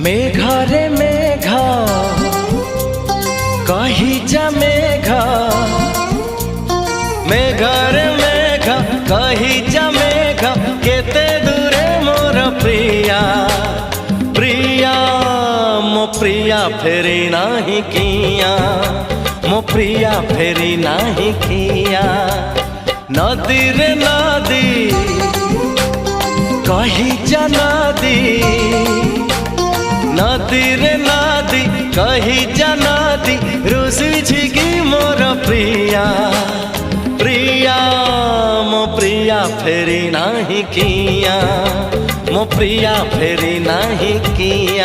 मेघरे मेघ कही जा मेघ, मेघरे मेघ कही जा मेघ, केते दूरे मोर प्रिया प्रिया मो प्रिया फेरी नाही किया, मो प्रिया फेरी नाही किया। नदी रे नदी कही जा नदी, नदी रे नदी कही जा नदी, रुसी छिगी मोर प्रिया प्रिया मो प्रिया फेरी नाही किया, मो प्रिया फेरी नाही किया।